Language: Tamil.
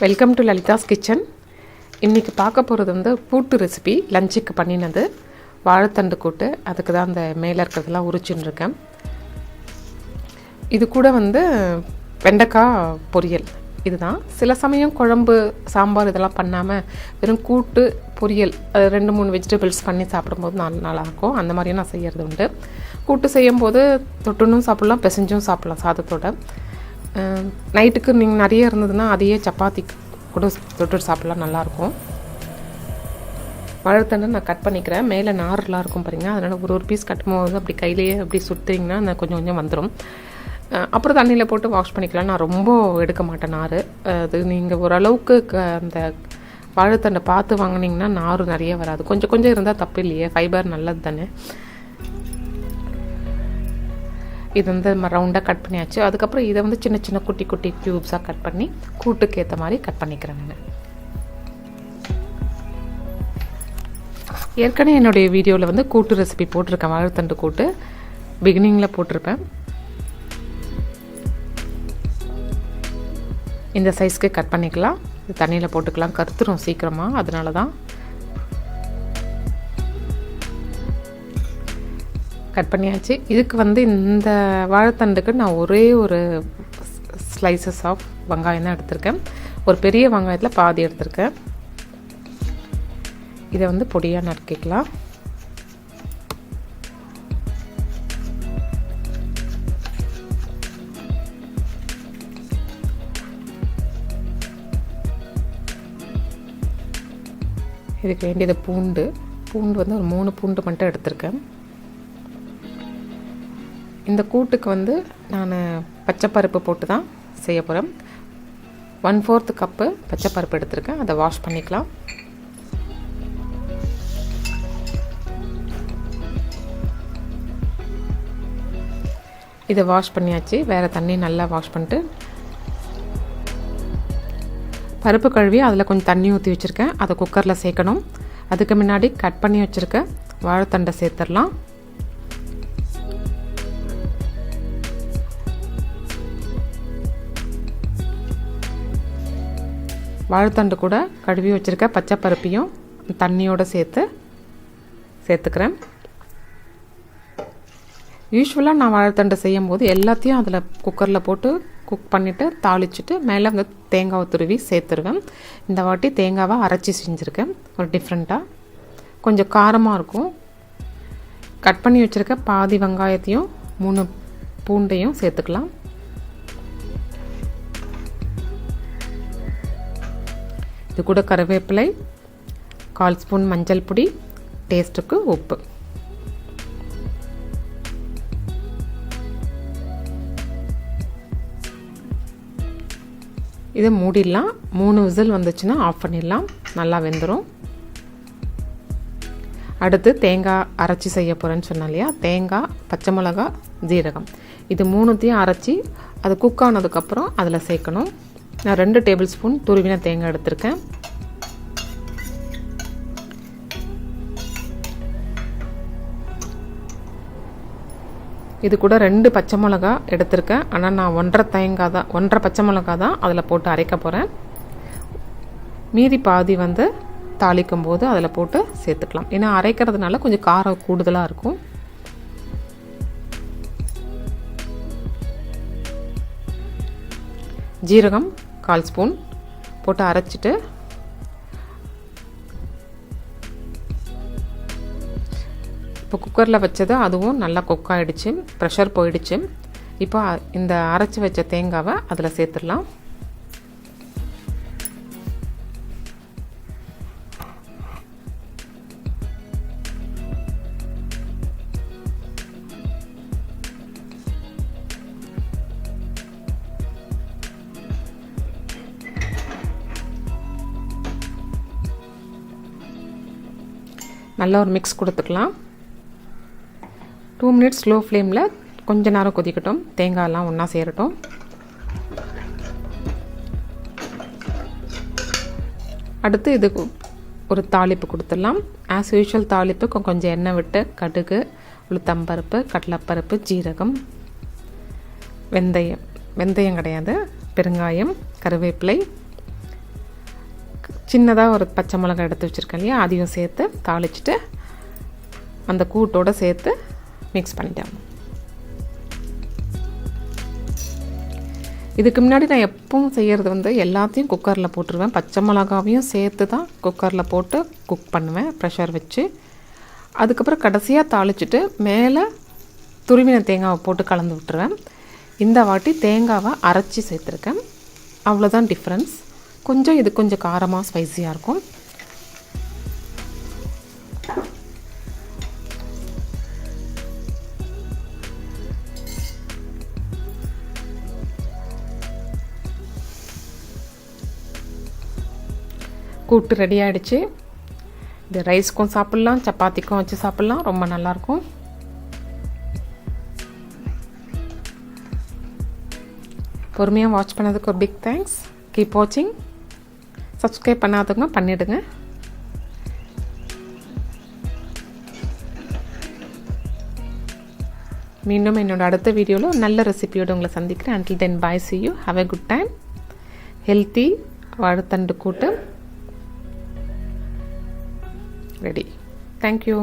Welcome to Lalitha's kitchen. இன்றைக்கி பார்க்க போகிறது வந்து கூட்டு ரெசிபி. லஞ்சுக்கு பண்ணினது வாழைத்தண்டு கூட்டு. அதுக்கு தான் அந்த மேலே இருக்கிறதெல்லாம் உரிச்சுன்னு இருக்கேன். இது கூட வந்து வெண்டைக்காய் பொரியல். இதுதான். சில சமயம் குழம்பு சாம்பார் இதெல்லாம் பண்ணாமல் வெறும் கூட்டு பொரியல் 2-3 வெஜிடபிள்ஸ் பண்ணி சாப்பிடும்போது நல்லாயிருக்கும். அந்த மாதிரியும் நான் செய்கிறது உண்டு. கூட்டு செய்யும்போது தொட்டுன்னும் சாப்பிட்லாம், பிசைஞ்சும் சாப்பிட்லாம் சாதத்தோட. நைட்டுக்கு நீங்கள் நிறைய இருந்ததுன்னா அதையே சப்பாத்தி கூட தொட்டு சாப்பிட்லாம், நல்லாயிருக்கும். வாழைத்தண்டை நான் கட் பண்ணிக்கிறேன். மேலே நார்லாம் இருக்கும் பாருங்க, அதனால் ஒரு பீஸ் கட்டும்போது அப்படி கையிலேயே அப்படி சுற்றிங்கன்னா நான் கொஞ்சம் கொஞ்சம் வந்துடும். அப்புறம் தண்ணியில் போட்டு வாஷ் பண்ணிக்கலாம். நான் ரொம்ப எடுக்க மாட்டேன் நார். அது நீங்கள் ஓரளவுக்கு அந்த வாழைத்தண்டை பார்த்து வாங்கினீங்கன்னா நார் நிறைய வராது. கொஞ்சம் கொஞ்சம் இருந்தால் தப்பு இல்லையே, ஃபைபர் நல்லது தானே. இது வந்து ரவுண்டாக கட் பண்ணியாச்சு. அதுக்கப்புறம் இதை வந்து சின்ன சின்ன குட்டி குட்டி க்யூப்ஸாக கட் பண்ணி கூட்டுக்கு ஏற்ற மாதிரி கட் பண்ணிக்கிறேன் நான். ஏற்கனவே என்னுடைய வீடியோவில் வந்து கூட்டு ரெசிபி போட்டிருக்கேன். வாழைத்தண்டு கூட்டு பிகினிங்கில் போட்டிருப்பேன். இந்த சைஸ்க்கு கட் பண்ணிக்கலாம். தண்ணியில் போட்டுக்கலாம், கருத்துரும் சீக்கிரமாக. அதனால தான் கட் பண்ணியாச்சு. இதுக்கு வந்து இந்த வாழைத்தண்டுக்கு நான் ஒரே ஒரு ஸ்லைசஸ் ஆஃப் வெங்காயம் தான் எடுத்திருக்கேன். ஒரு பெரிய வெங்காயத்தில் பாதி எடுத்திருக்கேன். இதை வந்து பொடியாக நறுக்கிக்கலாம். இதுக்கு வேண்டியது பூண்டு வந்து ஒரு 3 பூண்டு மட்டும் எடுத்திருக்கேன். இந்த கூட்டுக்கு வந்து நான் பச்சைப்பருப்பு போட்டு தான் செய்ய போகிறேன். 1/4 கப்பு பச்சைப்பருப்பு எடுத்திருக்கேன். அதை வாஷ் பண்ணிக்கலாம். இதை வாஷ் பண்ணியாச்சு. வேறு தண்ணி நல்லா வாஷ் பண்ணிட்டு பருப்பு கழுவி அதில் கொஞ்சம் தண்ணி ஊற்றி வச்சுருக்கேன். அதை குக்கரில் சேர்க்கணும். அதுக்கு முன்னாடி கட் பண்ணி வச்சுருக்க வாழைத்தண்டை சேர்த்துடலாம். வாழைத்தண்டு கூட கழுவி வச்சுருக்க பச்சை பருப்பையும் தண்ணியோடு சேர்த்துக்கிறேன். யூஸ்வலாக நான் வாழைத்தண்டு செய்யும் போது எல்லாத்தையும் அதில் குக்கரில் போட்டு குக் பண்ணிவிட்டு தாளிச்சுட்டு மேலே வந்து தேங்காவை துருவி சேர்த்துருவேன். இந்த வாட்டி தேங்காவை அரைச்சி செஞ்சுருக்கேன். ஒரு டிஃப்ரெண்ட்டாக கொஞ்சம் காரமாக இருக்கும். கட் பண்ணி வச்சுருக்க பாதி வெங்காயத்தையும் 3 பூண்டையும் சேர்த்துக்கலாம். இது கூட கருவேப்பிலை, 1/4 ஸ்பூன் மஞ்சள் பொடி, டேஸ்ட்டுக்கு உப்பு. இதை மூடிடலாம். 3 விசில் வந்துச்சுன்னா ஆஃப் பண்ணிடலாம். நல்லா வெந்துடும். அடுத்து தேங்காய் அரைச்சி செய்ய போகிறேன்னு சொன்னேன் இல்லையா, தேங்காய், பச்சை மிளகா, ஜீரகம், இது 3த்தையும் அரைச்சி அது குக் ஆனதுக்கப்புறம் அதில் சேர்க்கணும். நான் 2 டேபிள் ஸ்பூன் துருவின தேங்காய் எடுத்திருக்கேன். இது கூட 2 பச்சை மிளகா எடுத்திருக்கேன். ஆனால் நான் 1.5 பச்சை மிளகா தான் அதில் போட்டு அரைக்க போகிறேன். மீதி பாதி வந்து தாளிக்கும் போது அதில் போட்டு சேர்த்துக்கலாம். ஏன்னா அரைக்கிறதுனால கொஞ்சம் காரம் கூடுதலாக இருக்கும். ஜீரகம் 1/4 ஸ்பூன் போட்டு அரைச்சிட்டு இப்போ குக்கரில் வச்சது அதுவும் நல்லா குக் ஆகிடுச்சு, ப்ரெஷர் போயிடுச்சு. இப்போ இந்த அரைச்சி வச்ச தேங்காவை அதில் சேர்த்துடலாம். நல்லா ஒரு மிக்ஸ் கொடுத்துக்கலாம். 2 மினிட்ஸ் ஸ்லோ ஃப்ளேமில் கொஞ்ச நேரம் கொதிக்கட்டும். தேங்காயெல்லாம் ஒன்றா சேரட்டும். அடுத்து இதுக்கு ஒரு தாளிப்பு கொடுத்துடலாம். ஆஸ் யூஷுவல் தாளிப்பு கொஞ்சம் எண்ணெய் விட்டு கடுகு, உளுத்தம்பருப்பு, கடலைப்பருப்பு, ஜீரகம், வெந்தயம் கிடையாது, பெருங்காயம், கருவேப்பிலை, சின்னதாக ஒரு பச்சை மிளகாய் எடுத்து வச்சுருக்கேன் இல்லையா, அதையும் சேர்த்து தாளிச்சிட்டு அந்த கூட்டோடு சேர்த்து மிக்ஸ் பண்ணிட்டேன். இதுக்கு முன்னாடி நான் எப்பவும் செய்கிறது வந்து எல்லாத்தையும் குக்கரில் போட்டுருவேன். பச்சை மிளகாவையும் சேர்த்து தான் குக்கரில் போட்டு குக் பண்ணுவேன் ப்ரெஷர் வச்சு. அதுக்கப்புறம் கடைசியாக தாளிச்சிட்டு மேலே துருவின தேங்காவை போட்டு கலந்து விட்டுருவேன். இந்த வாட்டி தேங்காவை அரைச்சி சேர்த்துருக்கேன். அவ்வளோதான் டிஃப்ரென்ஸ். கொஞ்சம் இது கொஞ்சம் காரமாக ஸ்பைஸியாக இருக்கும். கூட்டு ரெடி ஆகிடுச்சு. இது ரைஸ்க்கும் சாப்பிட்லாம், சப்பாத்திக்கும் வச்சு சாப்பிட்லாம். ரொம்ப நல்லாயிருக்கும். பொறுமையாக வாட்ச் பண்ணதுக்கு ஒரு பிக் தேங்க்ஸ். கீப் வாட்சிங். சப்ஸ்கிரைப் பண்ணாதவங்க பண்ணிவிடுங்க. மீண்டும் என்னோட அடுத்த வீடியோவில் நல்ல ரெசிபியோடு உங்களை சந்திக்கிறேன். until then bye, see you, have a good time. Healthy வாழைத்தண்டு கூட்டு ரெடி. Thank you.